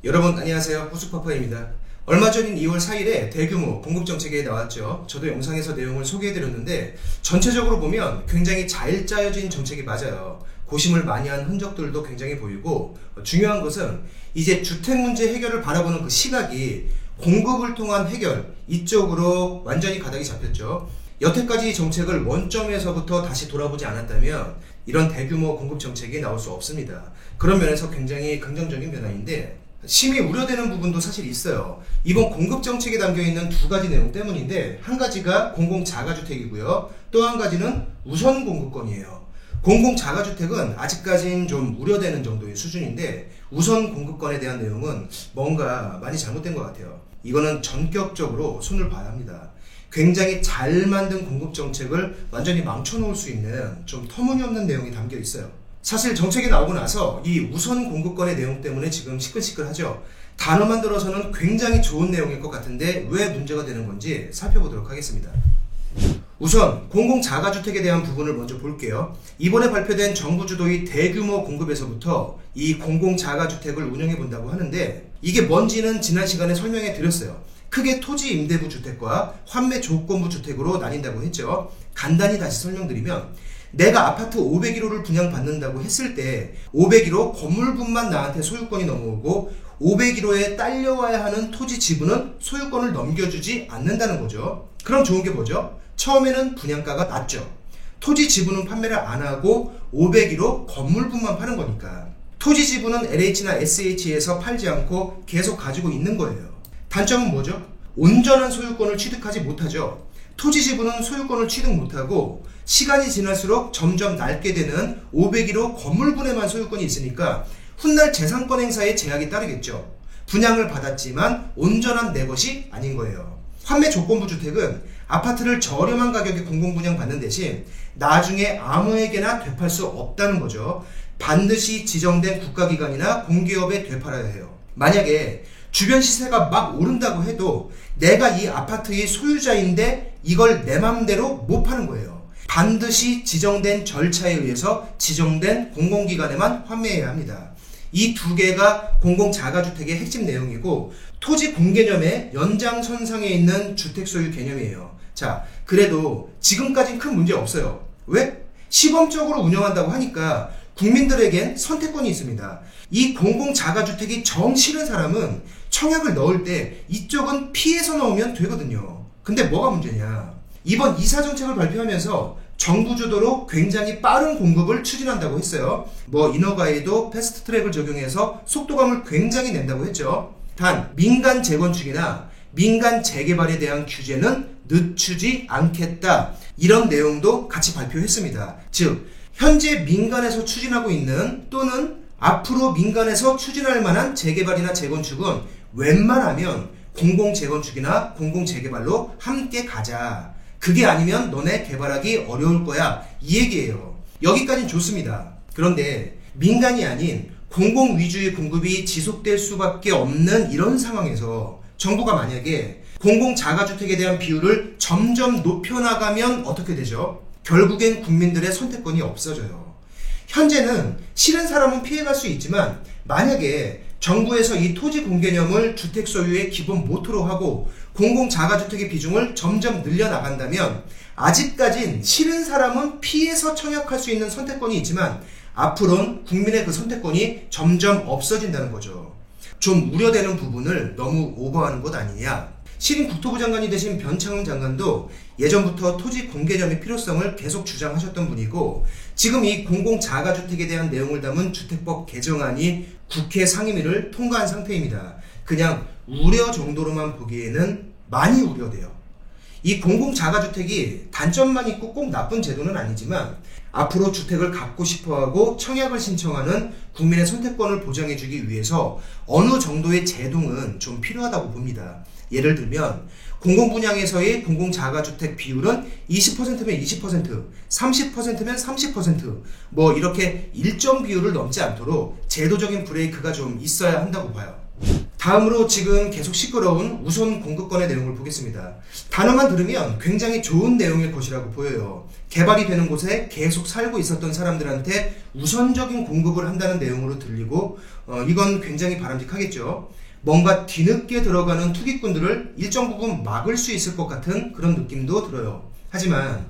여러분 안녕하세요. 호수파파입니다. 얼마 전인 2월 4일에 대규모 공급정책이 나왔죠. 저도 영상에서 내용을 소개해드렸는데 전체적으로 보면 굉장히 잘 짜여진 정책이 맞아요. 고심을 많이 한 흔적들도 굉장히 보이고, 중요한 것은 이제 주택 문제 해결을 바라보는 그 시각이 공급을 통한 해결, 이쪽으로 완전히 가닥이 잡혔죠. 여태까지 이 정책을 원점에서부터 다시 돌아보지 않았다면 이런 대규모 공급 정책이 나올 수 없습니다. 그런 면에서 굉장히 긍정적인 변화인데, 심히 우려되는 부분도 사실 있어요. 이번 공급 정책에 담겨있는 두 가지 내용 때문인데, 한 가지가 공공자가주택이고요, 또 한 가지는 우선 공급권이에요. 공공자가주택은 아직까진 좀 우려되는 정도의 수준인데, 우선 공급권에 대한 내용은 뭔가 많이 잘못된 것 같아요. 이거는 전격적으로 손을 봐야 합니다. 굉장히 잘 만든 공급 정책을 완전히 망쳐놓을 수 있는 좀 터무니없는 내용이 담겨 있어요. 사실 정책이 나오고 나서 이 우선 공급권의 내용 때문에 지금 시끌시끌하죠. 단어만 들어서는 굉장히 좋은 내용일 것 같은데 왜 문제가 되는 건지 살펴보도록 하겠습니다. 우선 공공자가주택에 대한 부분을 먼저 볼게요. 이번에 발표된 정부 주도의 대규모 공급에서부터 이 공공자가주택을 운영해 본다고 하는데, 이게 뭔지는 지난 시간에 설명해 드렸어요. 크게 토지 임대부 주택과 환매 조건부 주택으로 나뉜다고 했죠. 간단히 다시 설명드리면, 내가 아파트 501호를 분양받는다고 했을 때 501호 건물분만 나한테 소유권이 넘어오고 501호에 딸려와야 하는 토지 지분은 소유권을 넘겨주지 않는다는 거죠. 그럼 좋은 게 뭐죠? 처음에는 분양가가 낮죠. 토지 지분은 판매를 안 하고 501호 건물분만 파는 거니까. 토지 지분은 LH나 SH에서 팔지 않고 계속 가지고 있는 거예요. 단점은 뭐죠? 온전한 소유권을 취득하지 못하죠. 토지 지분은 소유권을 취득 못하고 시간이 지날수록 점점 낮게 되는 501호 건물분에만 소유권이 있으니까 훗날 재산권 행사에 제약이 따르겠죠. 분양을 받았지만 온전한 내 것이 아닌 거예요. 환매 조건부 주택은 아파트를 저렴한 가격에 공공분양 받는 대신 나중에 아무에게나 되팔 수 없다는 거죠. 반드시 지정된 국가기관이나 공기업에 되팔아야 해요. 만약에 주변 시세가 막 오른다고 해도 내가 이 아파트의 소유자인데 이걸 내 맘대로 못 파는 거예요. 반드시 지정된 절차에 의해서 지정된 공공기관에만 환매해야 합니다. 이 두 개가 공공자가주택의 핵심 내용이고, 토지 공개념의 연장선상에 있는 주택 소유 개념이에요. 자, 그래도 지금까진 큰 문제 없어요. 왜? 시범적으로 운영한다고 하니까 국민들에겐 선택권이 있습니다. 이 공공자가주택이 정 싫은 사람은 청약을 넣을 때 이쪽은 피해서 넣으면 되거든요. 근데 뭐가 문제냐? 이번 이사정책을 발표하면서 정부 주도로 굉장히 빠른 공급을 추진한다고 했어요. 인허가에도 패스트트랙을 적용해서 속도감을 굉장히 낸다고 했죠. 단 민간 재건축이나 민간 재개발에 대한 규제는 늦추지 않겠다, 이런 내용도 같이 발표했습니다. 즉 현재 민간에서 추진하고 있는 또는 앞으로 민간에서 추진할 만한 재개발이나 재건축은 웬만하면 공공재건축이나 공공재개발로 함께 가자. 그게 아니면 너네 개발하기 어려울 거야, 이 얘기예요. 여기까지는 좋습니다. 그런데 민간이 아닌 공공 위주의 공급이 지속될 수밖에 없는 이런 상황에서 정부가 만약에 공공자가주택에 대한 비율을 점점 높여나가면 어떻게 되죠? 결국엔 국민들의 선택권이 없어져요. 현재는 싫은 사람은 피해갈 수 있지만, 만약에 정부에서 이 토지 공개념을 주택 소유의 기본 모토로 하고 공공자가주택의 비중을 점점 늘려나간다면, 아직까진 싫은 사람은 피해서 청약할 수 있는 선택권이 있지만 앞으로는 국민의 그 선택권이 점점 없어진다는 거죠. 좀 우려되는 부분을 너무 오버하는 것 아니냐. 신임 국토부 장관이 되신 변창흠 장관도 예전부터 토지 공개념의 필요성을 계속 주장하셨던 분이고, 지금 이 공공자가주택에 대한 내용을 담은 주택법 개정안이 국회 상임위를 통과한 상태입니다. 그냥 우려 정도로만 보기에는 많이 우려돼요. 이 공공자가주택이 단점만 있고 꼭 나쁜 제도는 아니지만 앞으로 주택을 갖고 싶어하고 청약을 신청하는 국민의 선택권을 보장해주기 위해서 어느 정도의 제동은 좀 필요하다고 봅니다. 예를 들면 공공분양에서의 공공자가주택 비율은 20%면 20%, 30%면 30%, 이렇게 일정 비율을 넘지 않도록 제도적인 브레이크가 좀 있어야 한다고 봐요. 다음으로 지금 계속 시끄러운 우선 공급권의 내용을 보겠습니다. 단어만 들으면 굉장히 좋은 내용일 것이라고 보여요. 개발이 되는 곳에 계속 살고 있었던 사람들한테 우선적인 공급을 한다는 내용으로 들리고 이건 굉장히 바람직하겠죠. 뭔가 뒤늦게 들어가는 투기꾼들을 일정 부분 막을 수 있을 것 같은 그런 느낌도 들어요. 하지만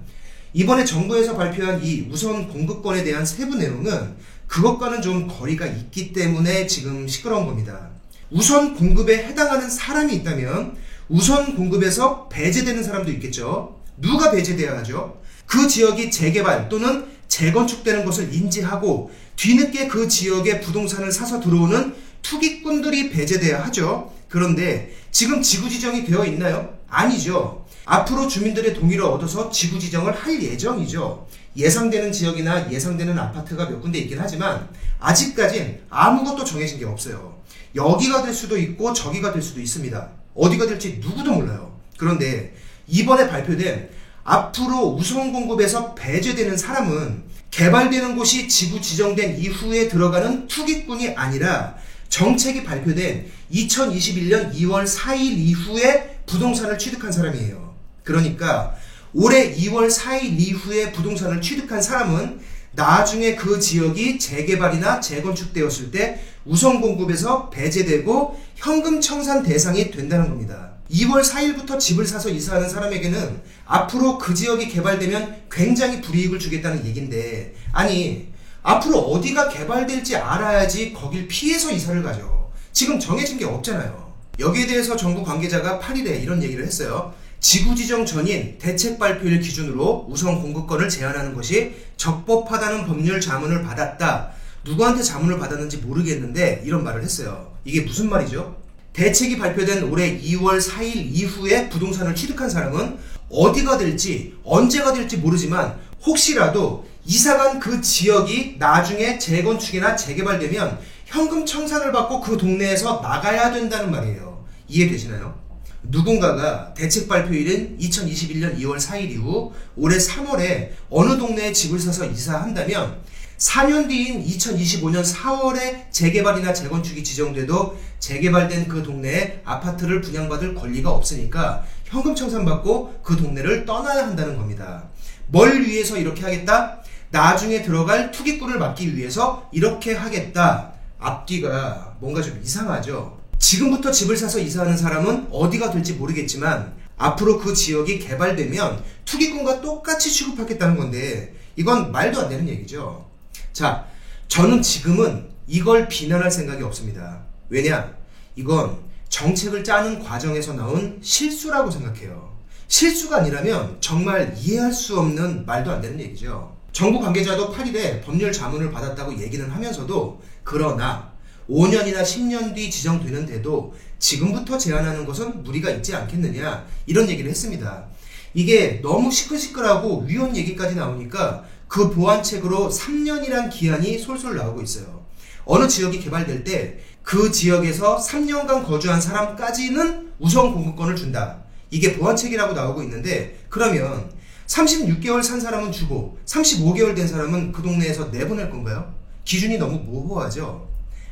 이번에 정부에서 발표한 이 우선 공급권에 대한 세부 내용은 그것과는 좀 거리가 있기 때문에 지금 시끄러운 겁니다. 우선 공급에 해당하는 사람이 있다면 우선 공급에서 배제되는 사람도 있겠죠. 누가 배제돼야 하죠? 그 지역이 재개발 또는 재건축되는 것을 인지하고 뒤늦게 그 지역에 부동산을 사서 들어오는 투기꾼들이 배제돼야 하죠. 그런데 지금 지구 지정이 되어 있나요? 아니죠. 앞으로 주민들의 동의를 얻어서 지구 지정을 할 예정이죠. 예상되는 지역이나 예상되는 아파트가 몇 군데 있긴 하지만 아직까진 아무것도 정해진 게 없어요. 여기가 될 수도 있고 저기가 될 수도 있습니다. 어디가 될지 누구도 몰라요. 그런데 이번에 발표된 앞으로 우선 공급에서 배제되는 사람은 개발되는 곳이 지구 지정된 이후에 들어가는 투기꾼이 아니라 정책이 발표된 2021년 2월 4일 이후에 부동산을 취득한 사람이에요. 그러니까 올해 2월 4일 이후에 부동산을 취득한 사람은 나중에 그 지역이 재개발이나 재건축되었을 때 우선 공급에서 배제되고 현금 청산 대상이 된다는 겁니다. 2월 4일부터 집을 사서 이사하는 사람에게는 앞으로 그 지역이 개발되면 굉장히 불이익을 주겠다는 얘긴데, 아니 앞으로 어디가 개발될지 알아야지 거길 피해서 이사를 가죠. 지금 정해진 게 없잖아요. 여기에 대해서 정부 관계자가 8일에 이런 얘기를 했어요. 지구 지정 전인 대책 발표일 기준으로 우선 공급권을 제한하는 것이 적법하다는 법률 자문을 받았다. 누구한테 자문을 받았는지 모르겠는데 이런 말을 했어요. 이게 무슨 말이죠? 대책이 발표된 올해 2월 4일 이후에 부동산을 취득한 사람은 어디가 될지 언제가 될지 모르지만 혹시라도 이사간 그 지역이 나중에 재건축이나 재개발되면 현금 청산을 받고 그 동네에서 나가야 된다는 말이에요. 이해되시나요? 누군가가 대책 발표일인 2021년 2월 4일 이후 올해 3월에 어느 동네에 집을 사서 이사한다면 4년 뒤인 2025년 4월에 재개발이나 재건축이 지정돼도 재개발된 그 동네에 아파트를 분양받을 권리가 없으니까 현금 청산받고 그 동네를 떠나야 한다는 겁니다. 뭘 위해서 이렇게 하겠다? 나중에 들어갈 투기꾼을 막기 위해서 이렇게 하겠다. 앞뒤가 뭔가 좀 이상하죠. 지금부터 집을 사서 이사하는 사람은 어디가 될지 모르겠지만 앞으로 그 지역이 개발되면 투기꾼과 똑같이 취급하겠다는 건데 이건 말도 안 되는 얘기죠. 자, 저는 지금은 이걸 비난할 생각이 없습니다. 왜냐? 이건 정책을 짜는 과정에서 나온 실수라고 생각해요. 실수가 아니라면 정말 이해할 수 없는 말도 안 되는 얘기죠. 정부 관계자도 8일에 법률 자문을 받았다고 얘기는 하면서도 그러나 5년이나 10년 뒤 지정되는데도 지금부터 제한하는 것은 무리가 있지 않겠느냐 이런 얘기를 했습니다. 이게 너무 시끌시끌하고 위헌 얘기까지 나오니까 그 보완책으로 3년이란 기한이 솔솔 나오고 있어요. 어느 지역이 개발될 때 그 지역에서 3년간 거주한 사람까지는 우선 공급권을 준다. 이게 보완책이라고 나오고 있는데 그러면 36개월 산 사람은 주고 35개월 된 사람은 그 동네에서 내보낼 건가요? 기준이 너무 모호하죠.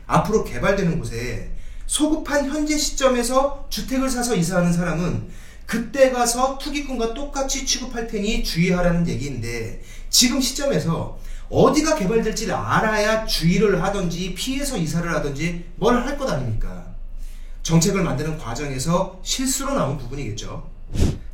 앞으로 개발되는 곳에 소급한 현재 시점에서 주택을 사서 이사하는 사람은 그때 가서 투기꾼과 똑같이 취급할 테니 주의하라는 얘기인데 지금 시점에서 어디가 개발될지를 알아야 주의를 하든지 피해서 이사를 하든지 뭘 할 것 아닙니까? 정책을 만드는 과정에서 실수로 나온 부분이겠죠.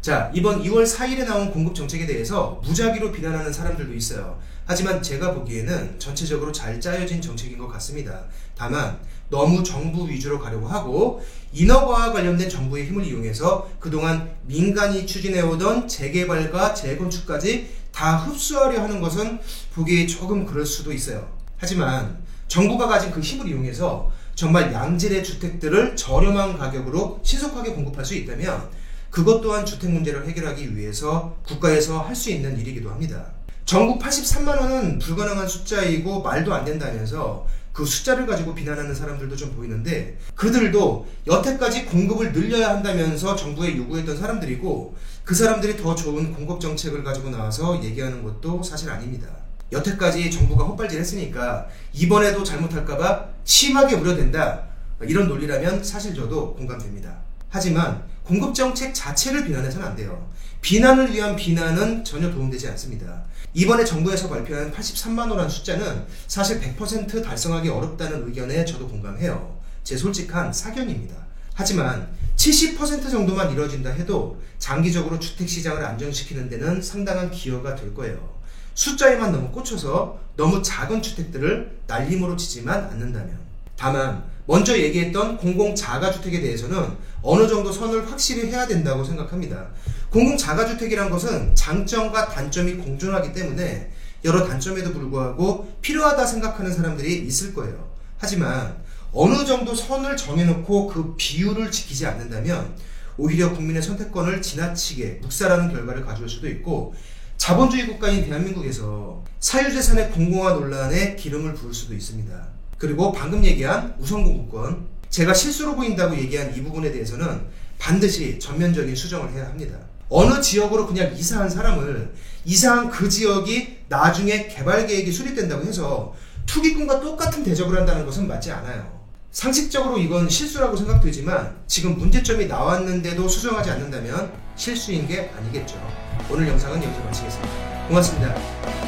자, 이번 2월 4일에 나온 공급 정책에 대해서 무작위로 비난하는 사람들도 있어요. 하지만 제가 보기에는 전체적으로 잘 짜여진 정책인 것 같습니다. 다만 너무 정부 위주로 가려고 하고 인허가와 관련된 정부의 힘을 이용해서 그동안 민간이 추진해오던 재개발과 재건축까지 다 흡수하려 하는 것은 보기 조금 그럴 수도 있어요. 하지만 정부가 가진 그 힘을 이용해서 정말 양질의 주택들을 저렴한 가격으로 신속하게 공급할 수 있다면 그것 또한 주택 문제를 해결하기 위해서 국가에서 할 수 있는 일이기도 합니다. 전국 83만 원은 불가능한 숫자이고 말도 안 된다면서 그 숫자를 가지고 비난하는 사람들도 좀 보이는데 그들도 여태까지 공급을 늘려야 한다면서 정부에 요구했던 사람들이고 그 사람들이 더 좋은 공급 정책을 가지고 나와서 얘기하는 것도 사실 아닙니다. 여태까지 정부가 헛발질 했으니까 이번에도 잘못할까봐 심하게 우려된다. 이런 논리라면 사실 저도 공감됩니다. 하지만 공급정책 자체를 비난해서는 안 돼요. 비난을 위한 비난은 전혀 도움되지 않습니다. 이번에 정부에서 발표한 83만호라는 숫자는 사실 100% 달성하기 어렵다는 의견에 저도 공감해요. 제 솔직한 사견입니다. 하지만 70% 정도만 이뤄진다 해도 장기적으로 주택시장을 안정시키는 데는 상당한 기여가 될 거예요. 숫자에만 너무 꽂혀서 너무 작은 주택들을 날림으로 치지만 않는다면. 다만 먼저 얘기했던 공공자가주택에 대해서는 어느 정도 선을 확실히 해야 된다고 생각합니다. 공공자가주택이란 것은 장점과 단점이 공존하기 때문에 여러 단점에도 불구하고 필요하다 생각하는 사람들이 있을 거예요. 하지만 어느 정도 선을 정해놓고 그 비율을 지키지 않는다면 오히려 국민의 선택권을 지나치게 묵살하는 결과를 가져올 수도 있고 자본주의 국가인 대한민국에서 사유재산의 공공화 논란에 기름을 부을 수도 있습니다. 그리고 방금 얘기한 우선공급권, 제가 실수로 보인다고 얘기한 이 부분에 대해서는 반드시 전면적인 수정을 해야 합니다. 어느 지역으로 그냥 이사한 사람을 이사한 그 지역이 나중에 개발계획이 수립된다고 해서 투기꾼과 똑같은 대접을 한다는 것은 맞지 않아요. 상식적으로 이건 실수라고 생각되지만 지금 문제점이 나왔는데도 수정하지 않는다면 실수인 게 아니겠죠. 오늘 영상은 여기서 마치겠습니다. 고맙습니다.